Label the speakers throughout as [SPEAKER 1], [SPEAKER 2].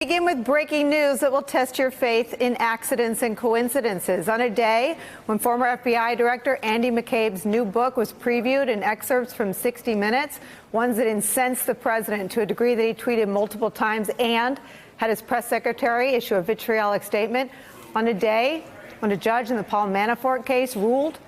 [SPEAKER 1] Begin with breaking news that will test your faith in accidents and coincidences. On a day when former FBI Director Andy McCabe's new book was previewed in excerpts from 60 Minutes, ones that incensed the president to a degree that he tweeted multiple times and had his press secretary issue a vitriolic statement. On a day when a judge in the Paul Manafort case ruled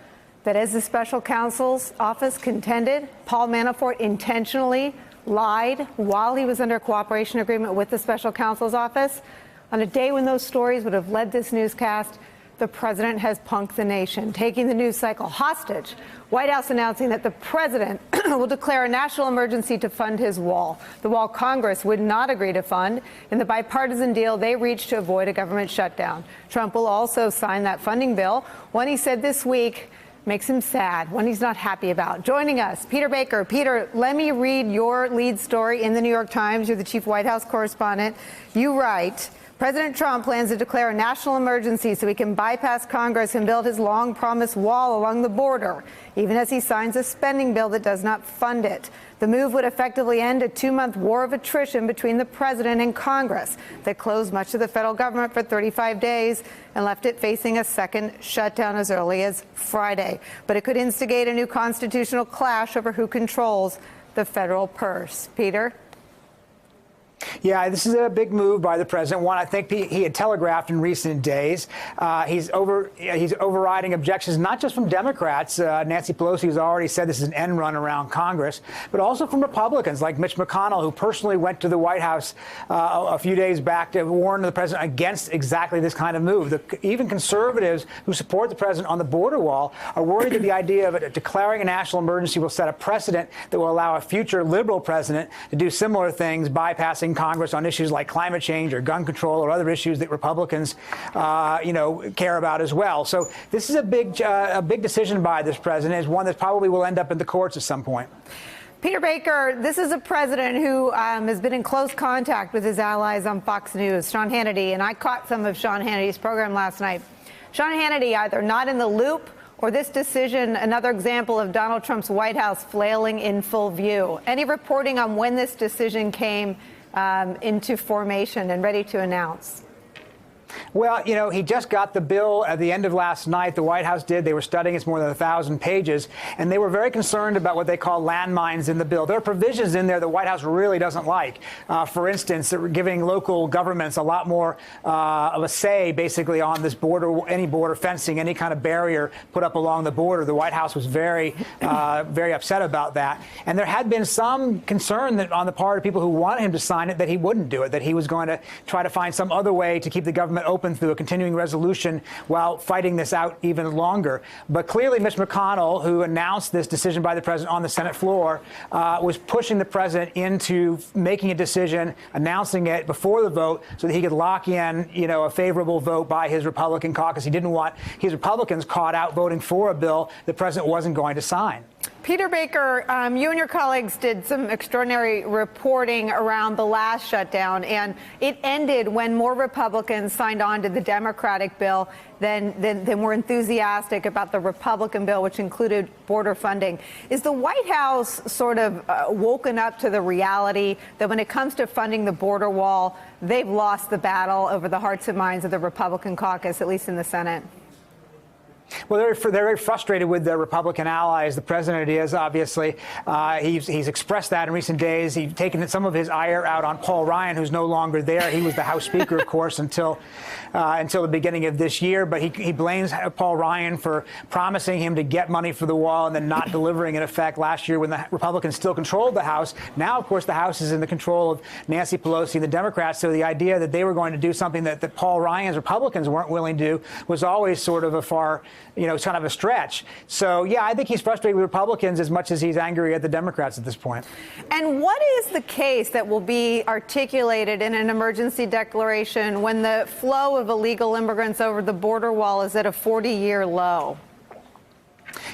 [SPEAKER 1] that, as the special counsel's office contended, Paul Manafort intentionally lied while he was under a cooperation agreement with the special counsel's office. On a day when those stories would have led this newscast, the president has punked the nation, taking the news cycle hostage. White House announcing that the president will declare a national emergency to fund his wall, the wall Congress would not agree to fund in the bipartisan deal they reached to avoid a government shutdown. Trump will also sign that funding bill, one he said this week makes him sad, one he's not happy about. Joining us, Peter Baker. Peter, let me read your lead story in the New York Times. You're the chief White House correspondent. You write, President Trump plans to declare a national emergency so he can bypass Congress and build his long-promised wall along the border, even as he signs a spending bill that does not fund it. The move would effectively end a 2-month war of attrition between the president and Congress that closed much of the federal government for 35 days and left it facing a second shutdown as early as Friday. But it could instigate a new constitutional clash over who controls the federal purse. Peter?
[SPEAKER 2] Yeah, this is a big move by the president. One I think he had telegraphed in recent days. He's overriding objections, not just from Democrats. Nancy Pelosi has already said this is an end run around Congress, but also from Republicans like Mitch McConnell, who personally went to the White House a few days back to warn the president against exactly this kind of move. Even conservatives who support the president on the border wall are worried that the idea of declaring a national emergency will set a precedent that will allow a future liberal president to do similar things, bypassing Congress on issues like climate change or gun control or other issues that Republicans, care about as well. So this is a big decision by this president, is one that probably will end up in the courts at some point.
[SPEAKER 1] Peter Baker, this is a president who has been in close contact with his allies on Fox News, Sean Hannity, and I caught some of Sean Hannity's program last night. Sean Hannity either not in the loop or this decision another example of Donald Trump's White House flailing in full view. Any reporting on when this decision came into formation and ready to announce?
[SPEAKER 2] Well, he just got the bill at the end of last night. The White House did. They were studying it's more than 1,000 pages, and they were very concerned about what they call landmines in the bill. There are provisions in there the White House really doesn't like. For instance, that were giving local governments a lot more of a say, basically, on this border, any border fencing, any kind of barrier put up along the border. The White House was very, very upset about that. And there had been some concern that on the part of people who wanted him to sign it that he wouldn't do it, that he was going to try to find some other way to keep the government open through a continuing resolution while fighting this out even longer. But clearly, Mitch McConnell, who announced this decision by the president on the Senate floor, was pushing the president into making a decision, announcing it before the vote so that he could lock in, a favorable vote by his Republican caucus. He didn't want his Republicans caught out voting for a bill the president wasn't going to sign.
[SPEAKER 1] Peter Baker, you and your colleagues did some extraordinary reporting around the last shutdown, and it ended when more Republicans signed on to the Democratic bill than were enthusiastic about the Republican bill, which included border funding. Is the White House sort of woken up to the reality that when it comes to funding the border wall, they've lost the battle over the hearts and minds of the Republican caucus, at least in the Senate?
[SPEAKER 2] Well, they're very frustrated with their Republican allies. The president is, obviously. He's expressed that in recent days. He's taken some of his ire out on Paul Ryan, who's no longer there. He was the House Speaker, of course, until the beginning of this year. But he blames Paul Ryan for promising him to get money for the wall and then not delivering, in effect, last year when the Republicans still controlled the House. Now, of course, the House is in the control of Nancy Pelosi and the Democrats. So the idea that they were going to do something that Paul Ryan's Republicans weren't willing to do was always sort of a kind of a stretch. So, yeah, I think he's frustrated with Republicans as much as he's angry at the Democrats at this point.
[SPEAKER 1] And what is the case that will be articulated in an emergency declaration when the flow of illegal immigrants over the border wall is at a 40-year low?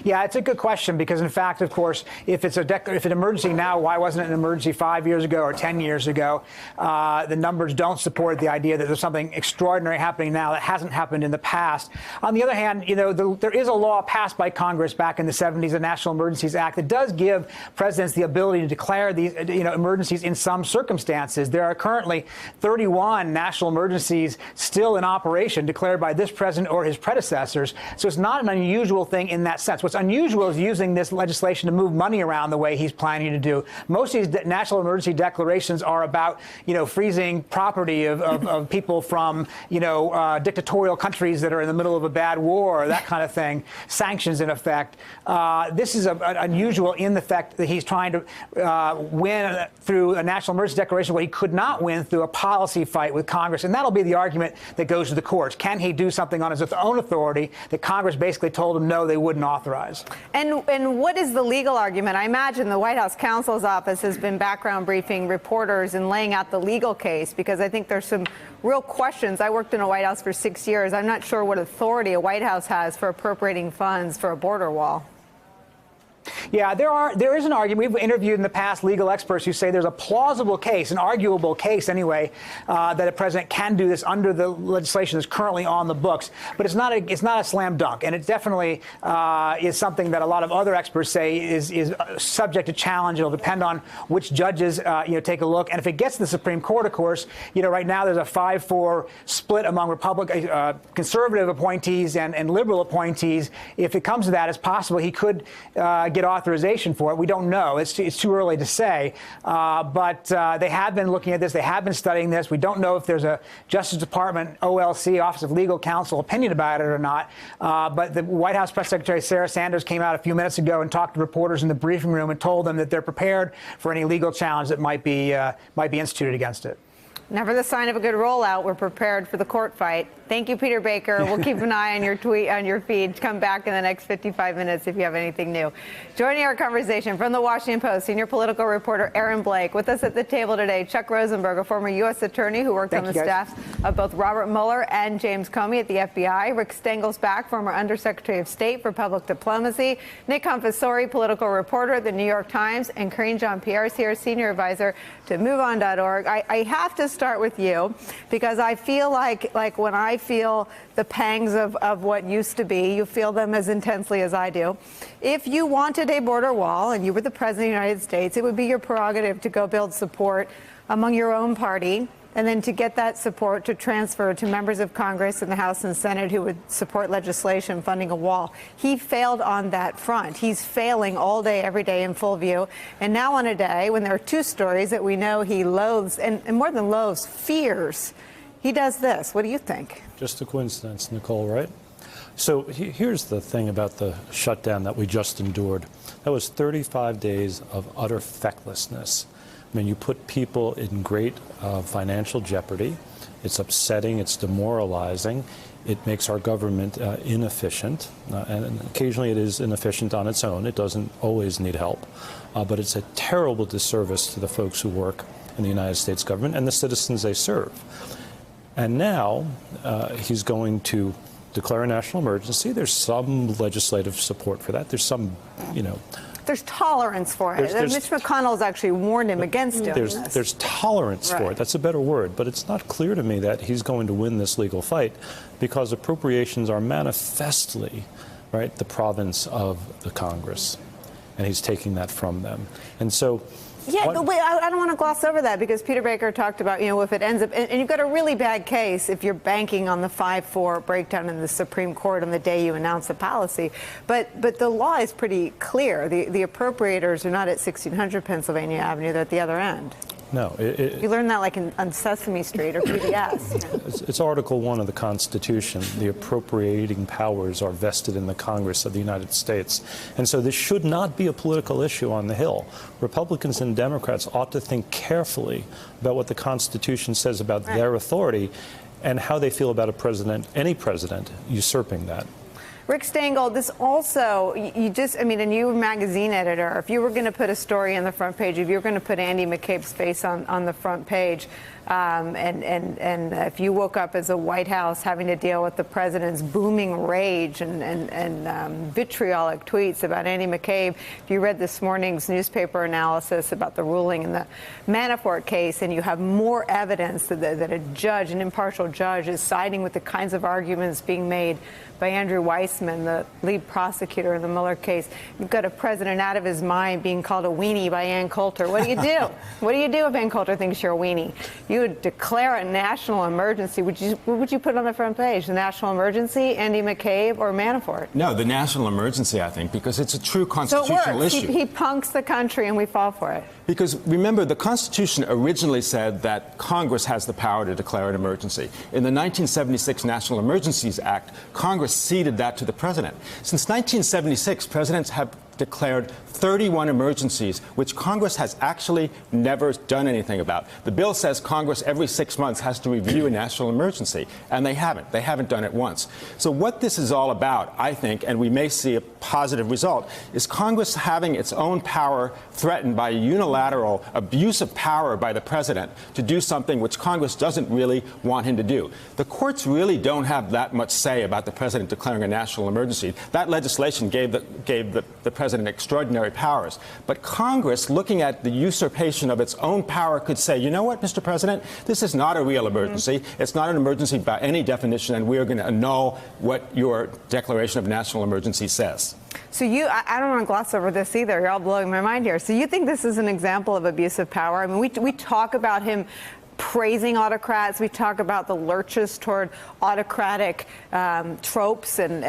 [SPEAKER 2] Yeah, it's a good question because, in fact, of course, if it's an emergency now, why wasn't it an emergency 5 years ago or 10 years ago? The numbers don't support the idea that there's something extraordinary happening now that hasn't happened in the past. On the other hand, there is a law passed by Congress back in the 70s, the National Emergencies Act, that does give presidents the ability to declare these, emergencies in some circumstances. There are currently 31 national emergencies still in operation declared by this president or his predecessors. So it's not an unusual thing in that sense. What's unusual is using this legislation to move money around the way he's planning to do. Most of these national emergency declarations are about, freezing property of people from, dictatorial countries that are in the middle of a bad war, or that kind of thing, sanctions in effect. This is unusual in the fact that he's trying to win through a national emergency declaration where he could not win through a policy fight with Congress. And that'll be the argument that goes to the courts. Can he do something on his own authority that Congress basically told him no, they wouldn't authorize?
[SPEAKER 1] And what is the legal argument? I imagine the White House counsel's office has been background briefing reporters and laying out the legal case, because I think there's some real questions. I worked in a White House for 6 years. I'm not sure what authority a White House has for appropriating funds for a border wall.
[SPEAKER 2] Yeah, there is an argument. We've interviewed in the past legal experts who say there's a plausible case, an arguable case anyway, that a president can do this under the legislation that's currently on the books. But it's not a slam dunk, and it definitely is something that a lot of other experts say is subject to challenge. It'll depend on which judges take a look, and if it gets to the Supreme Court, of course, right now there's a 5-4 split among conservative appointees and liberal appointees. If it comes to that, it's possible he could get authorization for it. We don't know. It's too early to say. But they have been looking at this. They have been studying this. We don't know if there's a Justice Department, OLC, Office of Legal Counsel opinion about it or not. But the White House Press Secretary Sarah Sanders came out a few minutes ago and talked to reporters in the briefing room and told them that they're prepared for any legal challenge that might be instituted against it.
[SPEAKER 1] Never the sign of a good rollout. We're prepared for the court fight. Thank you, Peter Baker. We'll keep an eye on your feed. Come back in the next 55 minutes if you have anything new. Joining our conversation from the Washington Post, senior political reporter Aaron Blake. With us at the table today, Chuck Rosenberg, a former U.S. attorney who worked on the staffs of both Robert Mueller and James Comey at the FBI. Rick Stengelsbach, former Undersecretary of State for Public Diplomacy. Nick Confessori, political reporter at the New York Times. And Karine Jean-Pierre is here, senior advisor to MoveOn.org. I have to start with you because I feel like when I feel the pangs of what used to be, you feel them as intensely as I do. If you wanted a border wall and you were the president of the United States, it would be your prerogative to go build support among your own party, and then to get that support to transfer to members of Congress in the House and Senate who would support legislation funding a wall. He failed on that front. He's failing all day, every day in full view. And now on a day when there are two stories that we know he loathes, and more than loathes, fears, he does this. What do you think? Just a coincidence, Nicole, right?
[SPEAKER 3] So here's the thing about the shutdown that we just endured. That was 35 days of utter fecklessness. I mean, you put people in great financial jeopardy. It's upsetting. It's demoralizing. It makes our government inefficient. And occasionally it is inefficient on its own. It doesn't always need help. But it's a terrible disservice to the folks who work in the United States government and the citizens they serve. And now he's going to declare a national emergency. There's some legislative support for that. There's some,
[SPEAKER 1] There's tolerance for it. Mitch McConnell's actually warned him against doing this.
[SPEAKER 3] There's tolerance for it. That's a better word. But it's not clear to me that he's going to win this legal fight because appropriations are manifestly, right, the province of the Congress. And he's taking that from them. And so... Yeah, but wait,
[SPEAKER 1] I don't want to gloss over that because Peter Baker talked about, if it ends up, and you've got a really bad case if you're banking on the 5-4 breakdown in the Supreme Court on the day you announce the policy. But the law is pretty clear. The appropriators are not at 1600 Pennsylvania Avenue, they're at the other end.
[SPEAKER 3] No.
[SPEAKER 1] You learned that like on Sesame Street or PBS.
[SPEAKER 3] It's Article 1 of the Constitution. The appropriating powers are vested in the Congress of the United States. And so this should not be a political issue on the Hill. Republicans and Democrats ought to think carefully about what the Constitution says about their authority and how they feel about any president usurping that.
[SPEAKER 1] Rick Stengel, this also, and you were a magazine editor, if you were going to put a story on the front page, if you were going to put Andy McCabe's face on the front page, And if you woke up as a White House having to deal with the president's booming rage and vitriolic tweets about Andy McCabe, if you read this morning's newspaper analysis about the ruling in the Manafort case, and you have more evidence that a judge, an impartial judge, is siding with the kinds of arguments being made by Andrew Weissman, the lead prosecutor in the Mueller case. You've got a president out of his mind being called a weenie by Ann Coulter. What do you do? What do you do if Ann Coulter thinks you're a weenie? You would declare a national emergency. What would you put on the front page? The national emergency, Andy McCabe, or Manafort?
[SPEAKER 4] No, the national emergency, I think, because it's a true constitutional issue.
[SPEAKER 1] He punks the country and we fall for it.
[SPEAKER 4] Because remember, the Constitution originally said that Congress has the power to declare an emergency. In the 1976 National Emergencies Act, Congress ceded that to the president. Since 1976, presidents have declared 31 emergencies, which Congress has actually never done anything about. The bill says Congress every 6 months has to review a national emergency, and they haven't. They haven't done it once. So what this is all about, I think, and we may see a positive result, is Congress having its own power threatened by a unilateral abuse of power by the president to do something which Congress doesn't really want him to do. The courts really don't have that much say about the president declaring a national emergency. That legislation gave the president extraordinary powers. But Congress, looking at the usurpation of its own power, could say, you know what, Mr. President, this is not a real emergency. It's not an emergency by any definition, and we are going to annul what your declaration of national emergency says.
[SPEAKER 1] So I don't want to gloss over this either. You're all blowing my mind here. So you think this is an example of abuse of power? I mean, we talk about him praising autocrats. We talk about the lurches toward autocratic tropes and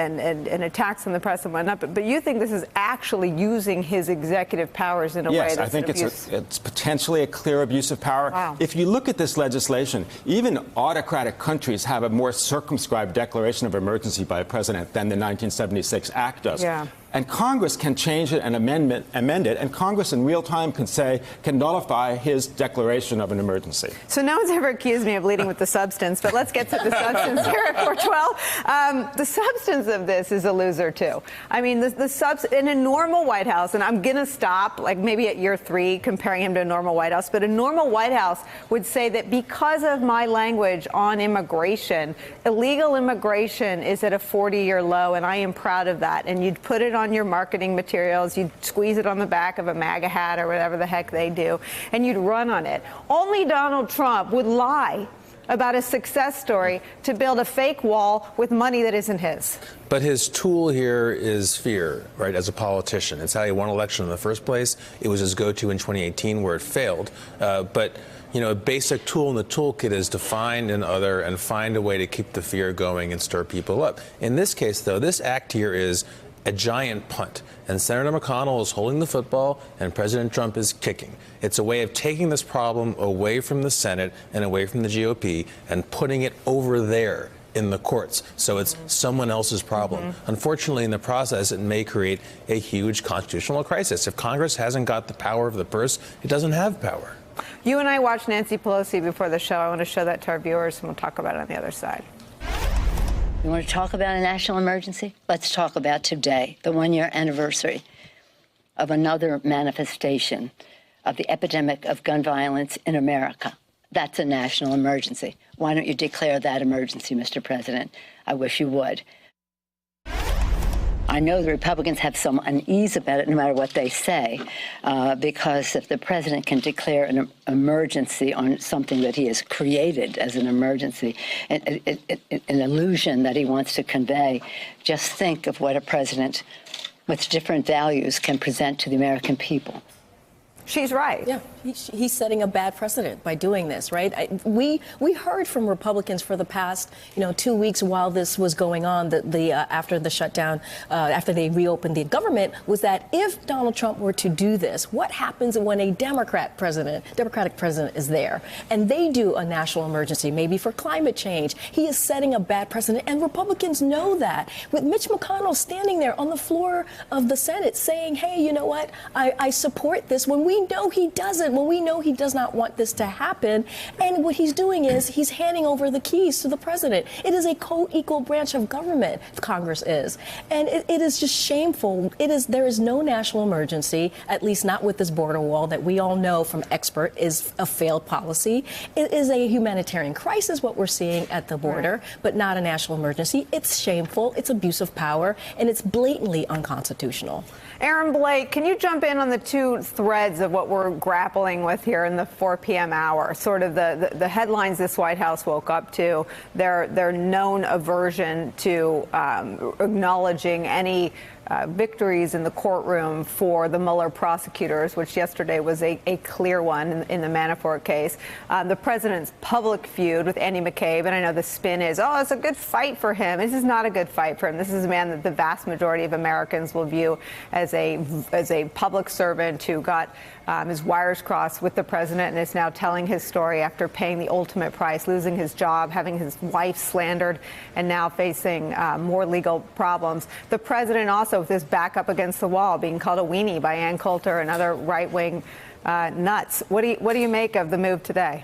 [SPEAKER 1] attacks on the press and whatnot. But you think this is actually using his executive powers in a way that's
[SPEAKER 4] Yes, I think it's potentially a clear abuse of power.
[SPEAKER 1] Wow.
[SPEAKER 4] If you look at this legislation, even autocratic countries have a more circumscribed declaration of emergency by a president than the 1976 Act does.
[SPEAKER 1] Yeah.
[SPEAKER 4] And Congress can change it and amend it, and Congress in real time can nullify his declaration of an emergency.
[SPEAKER 1] So no one's ever accused me of leading with the substance, but let's get to the substance here at 412. The substance of this is a loser, too. I mean, in a normal White House, and I'm going to stop, like maybe at year 3, comparing him to a normal White House, but a normal White House would say that because of my language on immigration, illegal immigration is at a 40-year low, and I am proud of that. And you'd put it on your marketing materials, you'd squeeze it on the back of a MAGA hat or whatever the heck they do, and you'd run on it. Only Donald Trump would lie about a success story to build a fake wall with money that isn't his.
[SPEAKER 5] But his tool here is fear, right, as a politician. It's how he won election in the first place. It was his go-to in 2018 where it failed. But you know, a basic tool in the toolkit is to find an other and find a way to keep the fear going and stir people up. In this case, though, this act here is a giant punt, and Senator McConnell is holding the football and President Trump is kicking. It's a way of taking this problem away from the Senate and away from the GOP and putting it over there in the courts. So it's someone else's problem. Unfortunately, in the process, it may create a huge constitutional crisis. If Congress hasn't got the power of the purse, it doesn't have power.
[SPEAKER 1] You and I watched Nancy Pelosi before the show. I want to show that to our viewers, and we'll talk about it on the other side.
[SPEAKER 6] You want to talk about a national emergency? Let's talk about today, the one-year anniversary of another manifestation of the epidemic of gun violence in America. That's a national emergency. Why don't you declare that emergency, Mr. President? I wish you would. I know the Republicans have some unease about it, no matter what they say, because if the president can declare an emergency on something that he has created as an emergency, an illusion that he wants to convey, just think of what a president with different values can present to the American people.
[SPEAKER 1] She's right.
[SPEAKER 7] Yeah, he's setting a bad precedent by doing this, right? We heard from Republicans for the past, 2 weeks while this was going on, after the shutdown, after they reopened the government, was that if Donald Trump were to do this, what happens when a Democratic president is there and they do a national emergency, maybe for climate change? He is setting a bad precedent, and Republicans know that. With Mitch McConnell standing there on the floor of the Senate saying, hey, you know what, I support this, when we we know he doesn't, when we know he does not want this to happen. And what he's doing is he's handing over the keys to the president. It is a co-equal branch of government, Congress is. And it is just shameful. There is no national emergency, at least not with this border wall that we all know from expert is a failed policy. It is a humanitarian crisis, what we're seeing at the border, but not a national emergency. It's shameful, it's abuse of power, and it's blatantly unconstitutional.
[SPEAKER 1] Aaron Blake, can you jump in on the two threads of what we're grappling with here in the 4 p.m. hour? Sort of the headlines this White House woke up to, their known aversion to acknowledging any victories in the courtroom for the Mueller prosecutors, which yesterday was a clear one in the Manafort case. The president's public feud with Andy McCabe, and I know the spin is, oh, it's a good fight for him. This is not a good fight for him. This is a man that the vast majority of Americans will view as a public servant who got his wires crossed with the president and is now telling his story after paying the ultimate price, losing his job, having his wife slandered, and now facing more legal problems. The president also, with his back up against the wall, being called a weenie by Ann Coulter and other right-wing nuts. What do you make of the move today?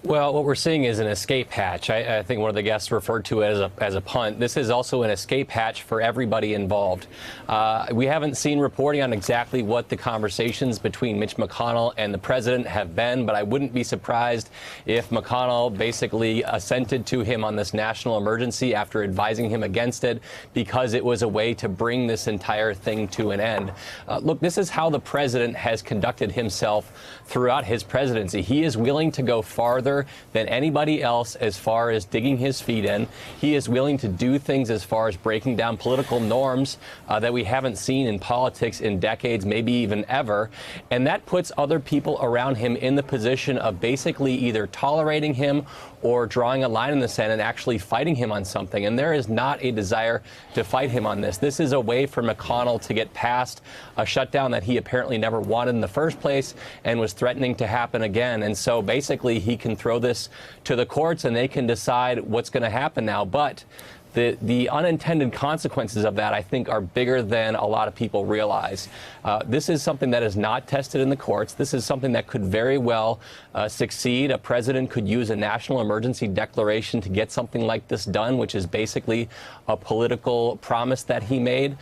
[SPEAKER 8] Well, what we're seeing is an escape hatch. I think one of the guests referred to it as a punt. This is also an escape hatch for everybody involved. We haven't seen reporting on exactly what the conversations between Mitch McConnell and the president have been, but I wouldn't be surprised if McConnell basically assented to him on this national emergency after advising him against it because it was a way to bring this entire thing to an end. Look, this is how the president has conducted himself throughout his presidency. He is willing to go farther than anybody else as far as digging his feet in. He is willing to do things as far as breaking down political norms that we haven't seen in politics in decades, maybe even ever. And that puts other people around him in the position of basically either tolerating him or drawing a line in the sand and actually fighting him on something. And there is not a desire to fight him on this. This is a way for McConnell to get past a shutdown that he apparently never wanted in the first place and was threatening to happen again. And so basically he can throw this to the courts and they can decide what's going to happen now. But the unintended consequences of that, I think, are bigger than a lot of people realize. This is something that is not tested in the courts. This is something that could very well succeed. A president could use a national emergency declaration to get something like this done, which is basically a political promise that he made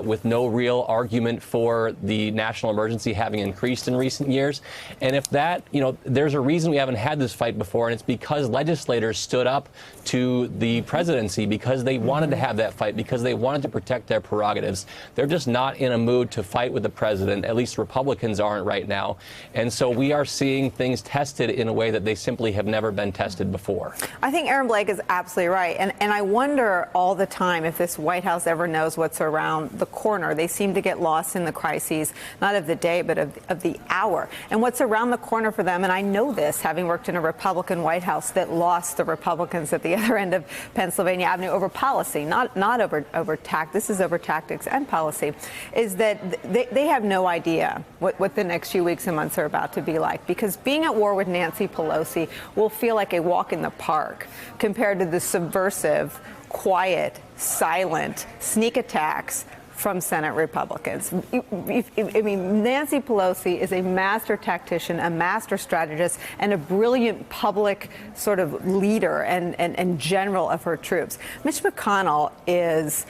[SPEAKER 8] with no real argument for the national emergency having increased in recent years. And if that, there's a reason we haven't had this fight before, and it's because legislators stood up to the presidency because they wanted to have that fight, because they wanted to protect their prerogatives. They're just not in a mood to fight with the president. At least Republicans aren't right now. And so we are seeing things tested in a way that they simply have never been tested before.
[SPEAKER 1] I think Aaron Blake is absolutely right. And I wonder all the time if this White House ever knows what's around the corner. They seem to get lost in the crises, not of the day, but of the hour. And what's around the corner for them, and I know this, having worked in a Republican White House that lost the Republicans at the other end of Pennsylvania Avenue over policy, not over tact. This is over tactics and policy, is that they have no idea what the next few weeks and months are about to be like, because being at war with Nancy Pelosi will feel like a walk in the park compared to the subversive, quiet, silent sneak attacks from Senate Republicans. I mean, Nancy Pelosi is a master tactician, a master strategist, and a brilliant public sort of leader and general of her troops. Mitch McConnell is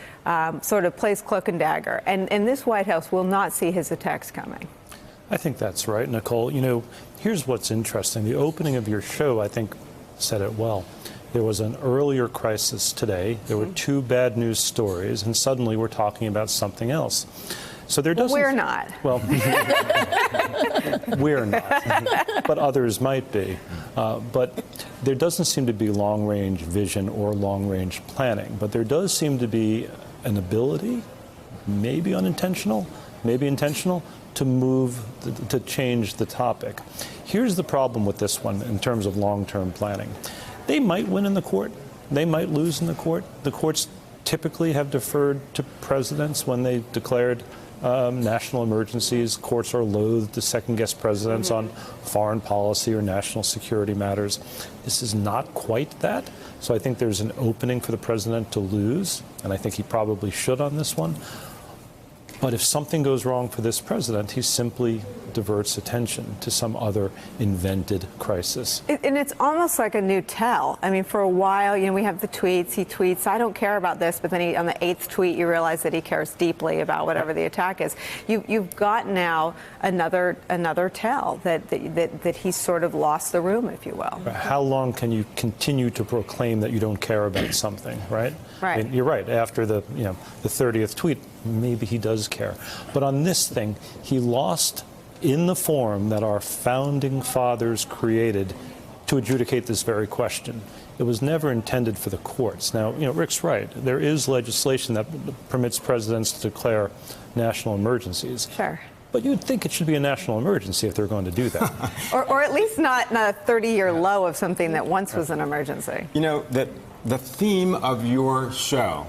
[SPEAKER 1] sort of plays cloak and dagger, and this White House will not see his attacks coming.
[SPEAKER 3] I think that's right, Nicole. Here's what's interesting. The opening of your show, I think, said it well. There was an earlier crisis today. There were two bad news stories, and suddenly we're talking about something else. So there doesn't.
[SPEAKER 1] We're not.
[SPEAKER 3] Well, we're not, but others might be. But there doesn't seem to be long-range vision or long-range planning. But there does seem to be an ability, maybe unintentional, maybe intentional, to change the topic. Here's the problem with this one in terms of long-term planning. They might win in the court. They might lose in the court. The courts typically have deferred to presidents when they declared national emergencies. Courts are loath to second-guess presidents on foreign policy or national security matters. This is not quite that. So I think there's an opening for the president to lose, and I think he probably should on this one. But if something goes wrong for this president, he simply diverts attention to some other invented crisis.
[SPEAKER 1] And it's almost like a new tell. I mean, for a while, we have the tweets. He tweets, I don't care about this, but then on the 8th tweet, you realize that he cares deeply about whatever the attack is. You've got now another tell that he's sort of lost the room, if you will.
[SPEAKER 3] How long can you continue to proclaim that you don't care about something, right?
[SPEAKER 1] Right.
[SPEAKER 3] I mean, you're right. After the 30th tweet, maybe he does care. But on this thing, he lost in the form that our founding fathers created to adjudicate this very question. It was never intended for the courts. Now, Rick's right. There is legislation that permits presidents to declare national emergencies.
[SPEAKER 1] Sure.
[SPEAKER 3] But you'd think it should be a national emergency if they're going to do that.
[SPEAKER 1] or at least not a 30-year low of something that once was an emergency.
[SPEAKER 4] The theme of your show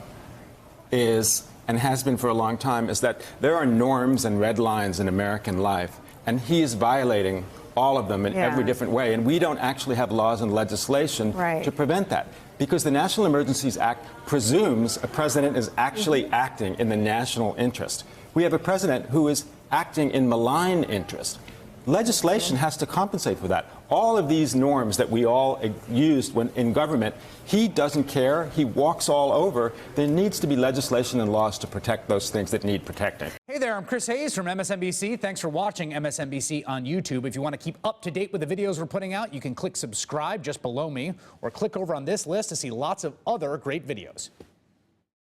[SPEAKER 4] is, and has been for a long time, is that there are norms and red lines in American life, and he is violating all of them in every different way. And we don't actually have laws and legislation to prevent that. Because the National Emergencies Act presumes a president is actually acting in the national interest. We have a president who is acting in malign interest. Legislation has to compensate for that. All of these norms that we all used when in government, he doesn't care. He walks all over. There needs to be legislation and laws to protect those things that need protecting.
[SPEAKER 9] Hey there, I'm Chris Hayes from MSNBC. Thanks for watching MSNBC on YouTube. If you want to keep up to date with the videos we're putting out, you can click subscribe just below me or click over on this list to see lots of other great videos.